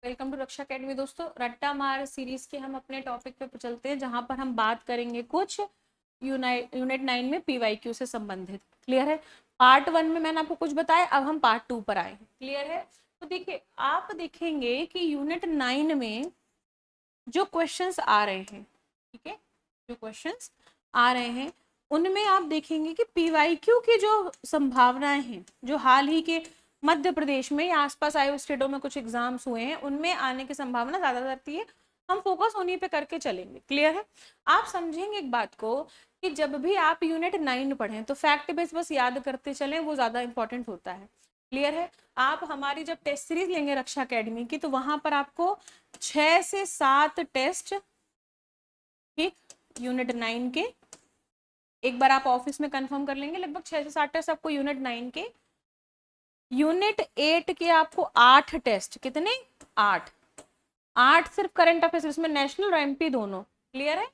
Welcome to Raksha academy. दोस्तों, रट्टा मार सीरीज के हम अपने टॉपिक पे चलते हैं, जहां पर हम बात करेंगे कुछ यूनिट 9 में पीवाईक्यू से संबंधित। क्लियर है? पार्ट 1 में मैंने आपको कुछ बताया, अब हम पार्ट 2 पर आए हैं। क्लियर है? तो देखिए, आप देखेंगे कि यूनिट 9 में जो क्वेश्चंस आ रहे हैं, ठीक है, जो क्वेश्चंस आ रहे हैं उनमें आप देखेंगे कि पीवाईक्यू की जो संभावनाएं हैं, जो हाल ही के मध्य प्रदेश में या आसपास आए स्टेटों में कुछ एग्जाम्स हुए हैं, उनमें आने की संभावना ज्यादा रहती है। हम फोकस उन्हीं पे करके चलेंगे। क्लियर है? आप समझेंगे एक बात को कि जब भी आप यूनिट 9 पढ़ें तो फैक्ट बेस बस याद करते चलें, वो ज्यादा इंपॉर्टेंट होता है। क्लियर है? आप हमारी जब टेस्ट सीरीज लेंगे रक्षा अकेडमी की, तो वहां पर आपको 6 से 7 टेस्ट, ठीक, यूनिट 9 के, एक बार आप ऑफिस में कंफर्म कर लेंगे, लगभग 6 से 7 टेस्ट आपको यूनिट 9 के। यूनिट 8 के आपको 8 टेस्ट, कितने? 8। 8 सिर्फ करंट अफेयर्स, इसमें नेशनल और एमपी दोनों। क्लियर है?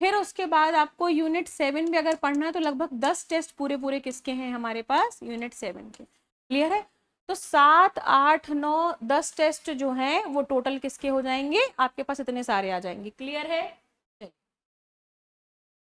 फिर उसके बाद आपको यूनिट 7 भी अगर पढ़ना है तो लगभग 10 टेस्ट पूरे पूरे किसके हैं हमारे पास? यूनिट 7 के। क्लियर है? तो 7, 8, 9, 10 टेस्ट जो हैं वो टोटल किसके हो जाएंगे? आपके पास इतने सारे आ जाएंगे। क्लियर है?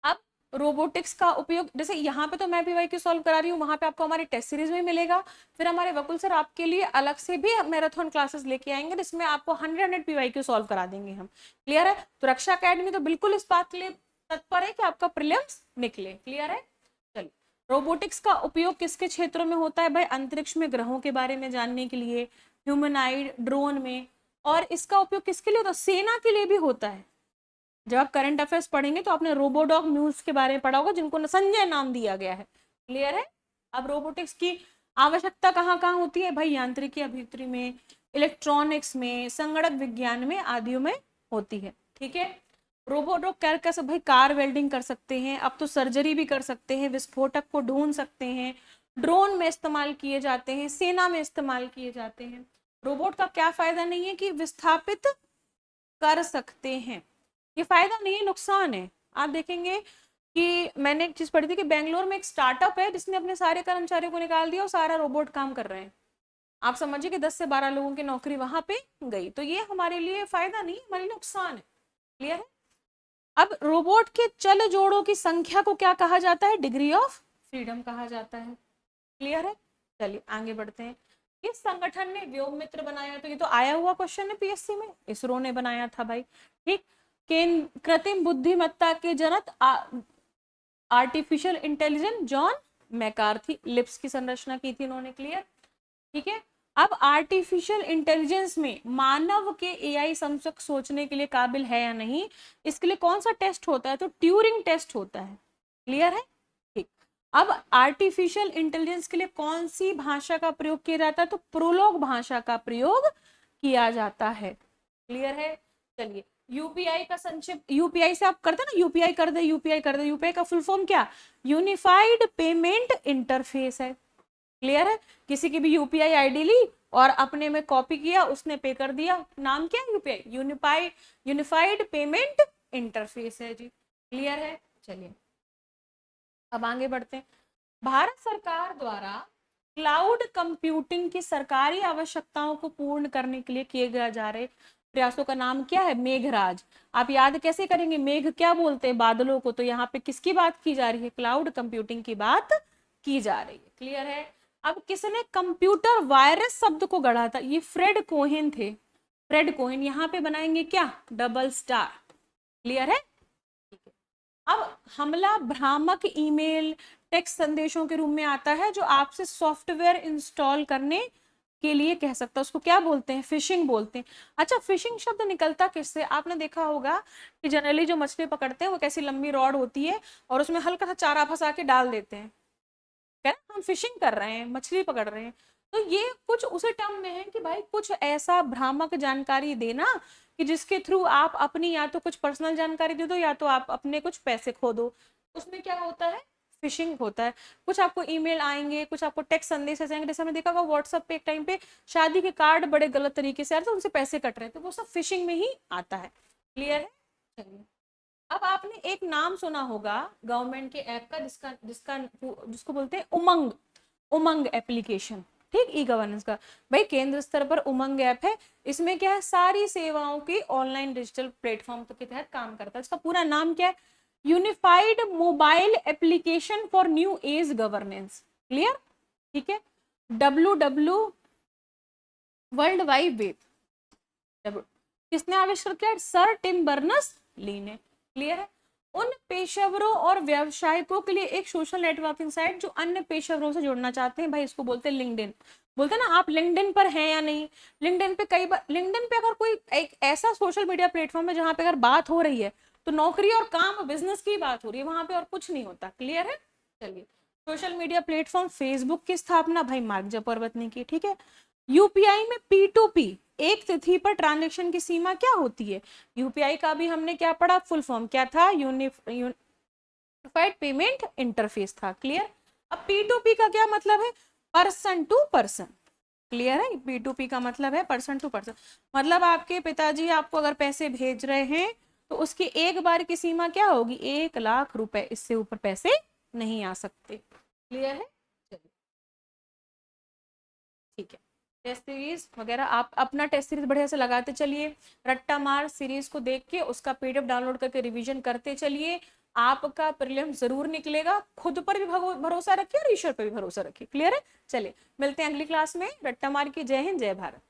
अब रोबोटिक्स का उपयोग, जैसे यहाँ पे तो मैं पीवाईक्यू सॉल्व करा रही हूँ, वहां पे आपको हमारी टेस्ट सीरीज में मिलेगा। फिर हमारे वकुल सर आपके लिए अलग से भी मैराथन क्लासेस लेके आएंगे, जिसमें आपको 100 पीवाईक्यू सॉल्व करा देंगे हम। क्लियर है? तो रक्षा अकेडमी तो बिल्कुल इस बात के लिए तत्पर है कि आपका प्रीलिम्स निकले। क्लियर है? चलिए, रोबोटिक्स का उपयोग किसके क्षेत्रों में होता है भाई? अंतरिक्ष में ग्रहों के बारे में जानने के लिए, ह्यूमनाइड, ड्रोन में। और इसका उपयोग किसके लिए होता है? सेना के लिए भी होता है। जब आप करंट अफेयर्स पढ़ेंगे तो आपने रोबोडॉग न्यूज के बारे में पढ़ा होगा, जिनको संजय नाम दिया गया है। क्लियर है? अब रोबोटिक्स की आवश्यकता कहाँ कहाँ होती है भाई? यांत्रिकी अभियांत्रिकी में, इलेक्ट्रॉनिक्स में, संगणक विज्ञान में, आदियों में होती है। ठीक है? रोबोडॉग क्या कैसे भाई? कार वेल्डिंग कर सकते हैं, अब तो सर्जरी भी कर सकते हैं, विस्फोटक को ढूंढ सकते हैं, ड्रोन में इस्तेमाल किए जाते हैं, सेना में इस्तेमाल किए जाते हैं। रोबोट का क्या फायदा नहीं है? कि विस्थापित कर सकते हैं। ये फायदा नहीं है, नुकसान है। आप देखेंगे कि मैंने एक चीज पढ़ी थी कि बेंगलोर में एक स्टार्टअप है जिसने अपने सारे कर्मचारियों को निकाल दिया और सारा रोबोट काम कर रहे हैं। आप समझिए कि 10 से 12 लोगों की नौकरी वहां पे गई। तो ये हमारे लिए फायदा नहीं, हमारे लिए नुकसान है। क्लियर है? अब रोबोट के चल जोड़ों की संख्या को क्या कहा जाता है? डिग्री ऑफ फ्रीडम कहा जाता है। क्लियर है? चलिए आगे बढ़ते हैं। किस संगठन ने व्योम मित्र बनाया? तो ये तो आया हुआ क्वेश्चन है पीएससी में, इसरो ने बनाया था भाई। ठीक। कृत्रिम बुद्धिमत्ता के जनक आर्टिफिशियल इंटेलिजेंस जॉन मैकार्थी, लिप्स की संरचना की थी इन्होंने। क्लियर? ठीक है। अब आर्टिफिशियल इंटेलिजेंस में मानव के एआई समकक्ष सोचने के लिए काबिल है या नहीं, इसके लिए कौन सा टेस्ट होता है? तो ट्यूरिंग टेस्ट होता है। क्लियर है? ठीक। अब आर्टिफिशियल इंटेलिजेंस के लिए कौन सी भाषा का प्रयोग किया जाता है? तो प्रोलॉग भाषा का प्रयोग किया जाता है। क्लियर है? चलिए, यूपीआई का संक्षिप्त, यूपीआई से आप करते ना, यूपीआई कर दे, यूपीआई कर दे, यूपीआई का फुल फॉर्म क्या? यूनिफाइड पेमेंट इंटरफेस है। क्लियर है? किसी की भी यूपीआई आईडी ली और अपने में कॉपी किया, उसने पे कर दिया, नाम क्या? यूपीआई, यूनिफाइड पेमेंट इंटरफेस है जी। क्लियर है? चलिए अब आगे बढ़ते हैं। भारत सरकार द्वारा क्लाउड कंप्यूटिंग की सरकारी आवश्यकताओं को पूर्ण करने के लिए किए गए जा रहे प्रयासों का नाम क्या है? मेघराज। आप याद कैसे करेंगे? मेघ क्या बोलते हैं? बादलों को। तो यहाँ पे किसकी बात की जा रही है? क्लाउड कंप्यूटिंग की बात की जा रही है। क्लियर है? अब किसने कंप्यूटर वायरस शब्द को गढ़ा था? ये फ्रेड कोहेन थे। Fred Cohen. यहाँ पे बनाएंगे क्या? Double star. क्लियर है? अब हमला भ्रामक ईमेल, टेक्स्ट संदेशों के रूप में आता है, जो आपसे सॉफ्टवेयर इंस्टॉल करने के लिए कह सकता है। उसको क्या बोलते हैं? फिशिंग बोलते हैं। अच्छा, फिशिंग शब्द निकलता किससे? आपने देखा होगा कि जनरली जो मछली पकड़ते हैं वो कैसी लंबी रॉड होती है और उसमें हल्का सा चारा फंसा के डाल देते हैं, कह रहे हम फिशिंग कर रहे हैं, मछली पकड़ रहे हैं। तो ये कुछ उसी टर्म में है कि भाई कुछ ऐसा भ्रामक जानकारी देना कि जिसके थ्रू आप अपनी या तो कुछ पर्सनल जानकारी दे दो या तो आप अपने कुछ पैसे खो दो। उसमें क्या होता है? फिशिंग होता है। कुछ आपको ईमेल आएंगे, कुछ आपको टेक्स्ट संदेश आएंगे, जैसे हमने देखा होगा व्हाट्सएप पे एक टाइम पे शादी के कार्ड बड़े गलत तरीके से आ रहे थे, उनसे पैसे कट रहे थे, वो सब फिशिंग में ही आता है। क्लियर है? चलिए, अब आपने एक नाम सुना होगा गवर्नमेंट के ऐप का, जिसका जिसका जिसको बोलते हैं उमंग। उमंग एप्लीकेशन। ठीक, ई गवर्नेंस का। भाई केंद्र स्तर पर उमंग ऐप है, इसमें क्या है, सारी सेवाओं की ऑनलाइन डिजिटल प्लेटफॉर्म के तहत काम करता है। इसका पूरा नाम क्या है, unified mobile application for new age governance. Clear, ठीक है। WW वर्ल्ड वाइड वेब किसने आविष्कार किया, सर टिम बर्नर्स ली ने। क्लियर है। उन पेशेवरों और व्यवसायिकों के लिए एक सोशल नेटवर्किंग साइट जो अन्य पेशेवरों से जुड़ना चाहते हैं, भाई इसको बोलते हैं लिंक्डइन। बोलते हैं ना आप लिंक्डइन पर हैं या नहीं, लिंक्डइन पे कई बार, लिंक्डइन पे अगर कोई एक ऐसा सोशल मीडिया प्लेटफॉर्म है जहां पे अगर बात हो रही है तो नौकरी और काम बिजनेस की बात हो रही है, वहां पे और कुछ नहीं होता। क्लियर है। चलिए, सोशल मीडिया प्लेटफॉर्म फेसबुक की स्थापना भाई मार्क जकरबर्ग ने की। ठीक है। यूपीआई में P2P एक तिथि पर ट्रांजेक्शन की सीमा क्या होती है, यूपीआई का भी हमने क्या पढ़ा, फुल फॉर्म क्या था, यूनिफाइड पेमेंट इंटरफेस था। क्लियर। अब P2P का क्या मतलब है, पर्सन टू पर्सन। क्लियर है, P2P का मतलब है पर्सन टू पर्सन, मतलब आपके पिताजी आपको अगर पैसे भेज रहे हैं तो उसकी एक बार की सीमा क्या होगी, 1 लाख रुपए, इससे ऊपर पैसे नहीं आ सकते। क्लियर है। चलिए, ठीक है। टेस्ट सीरीज वगैरह आप अपना टेस्ट सीरीज बढ़िया से लगाते चलिए, रट्टा मार सीरीज को देख के उसका PDF डाउनलोड करके रिवीजन करते चलिए, आपका प्रीलिम जरूर निकलेगा। खुद पर भी भरोसा रखिए और ईश्वर पर भी भरोसा रखिए। क्लियर है। चलिए, मिलते हैं अगली क्लास में। रट्टा मार की जय हिंद, जय भारत।